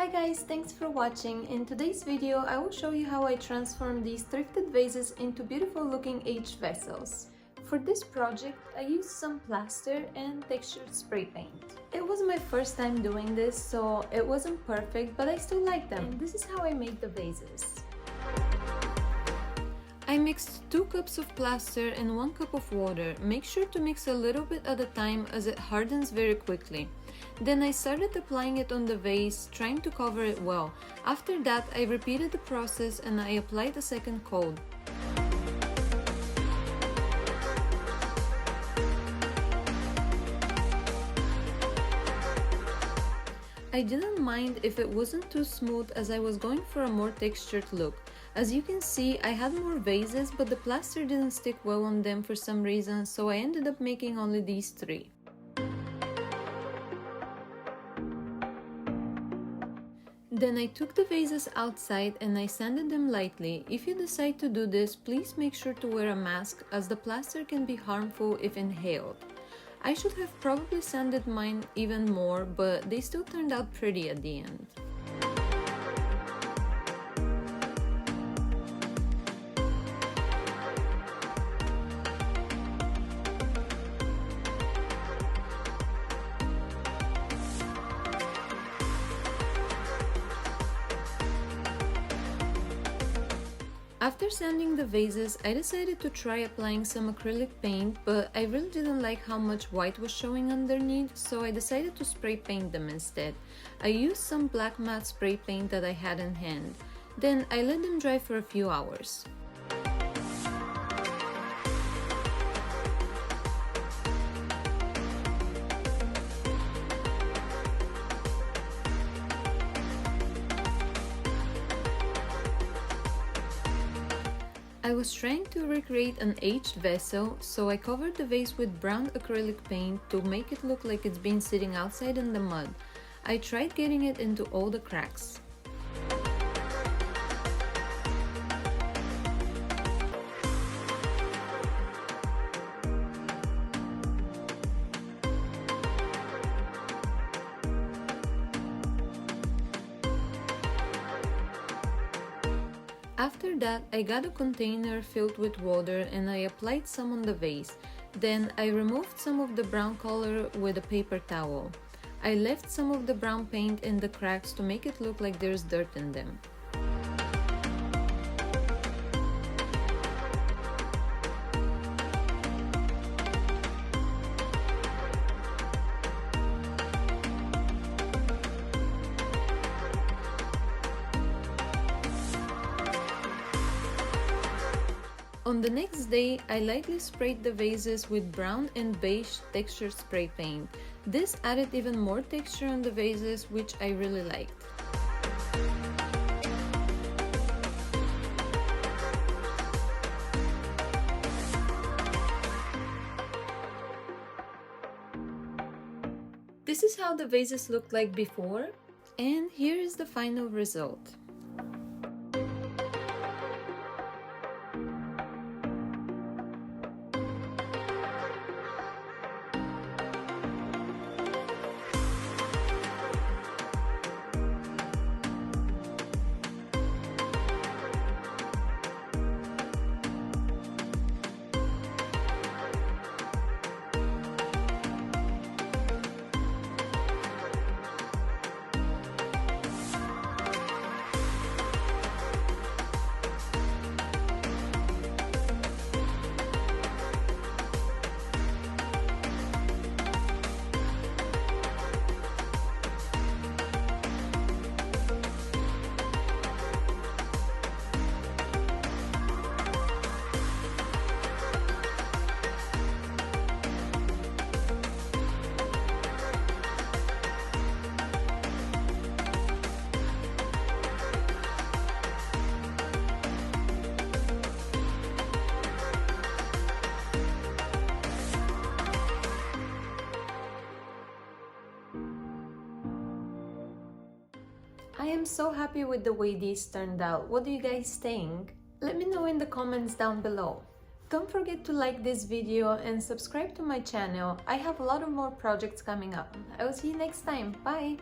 Hi guys, thanks for watching. In today's video, I will show you how I transform these thrifted vases into beautiful looking aged vessels. For this project, I used some plaster and textured spray paint. It was my first time doing this, so it wasn't perfect, but I still like them. And this is how I made the vases. I mixed 2 cups of plaster and 1 cup of water. Make sure to mix a little bit at a time as it hardens very quickly. Then I started applying it on the vase, trying to cover it well. After that, I repeated the process and I applied a second coat. I didn't mind if it wasn't too smooth as I was going for a more textured look. As you can see, I had more vases, but the plaster didn't stick well on them for some reason, so I ended up making only these 3. Then I took the vases outside and I sanded them lightly. If you decide to do this, please make sure to wear a mask as the plaster can be harmful if inhaled. I should have probably sanded mine even more, but they still turned out pretty at the end. After sanding the vases, I decided to try applying some acrylic paint, but I really didn't like how much white was showing underneath, so I decided to spray paint them instead. I used some black matte spray paint that I had in hand. Then I let them dry for a few hours. I was trying to recreate an aged vessel, so I covered the vase with brown acrylic paint to make it look like it's been sitting outside in the mud. I tried getting it into all the cracks. After that, I got a container filled with water and I applied some on the vase. Then I removed some of the brown color with a paper towel. I left some of the brown paint in the cracks to make it look like there's dirt in them. On the next day, I lightly sprayed the vases with brown and beige textured spray paint. This added even more texture on the vases, which I really liked. This is how the vases looked like before, and here is the final result. I am so happy with the way these turned out. What do you guys think? Let me know in the comments down below. Don't forget to like this video and subscribe to my channel. I have a lot of more projects coming up. I will see you next time. Bye!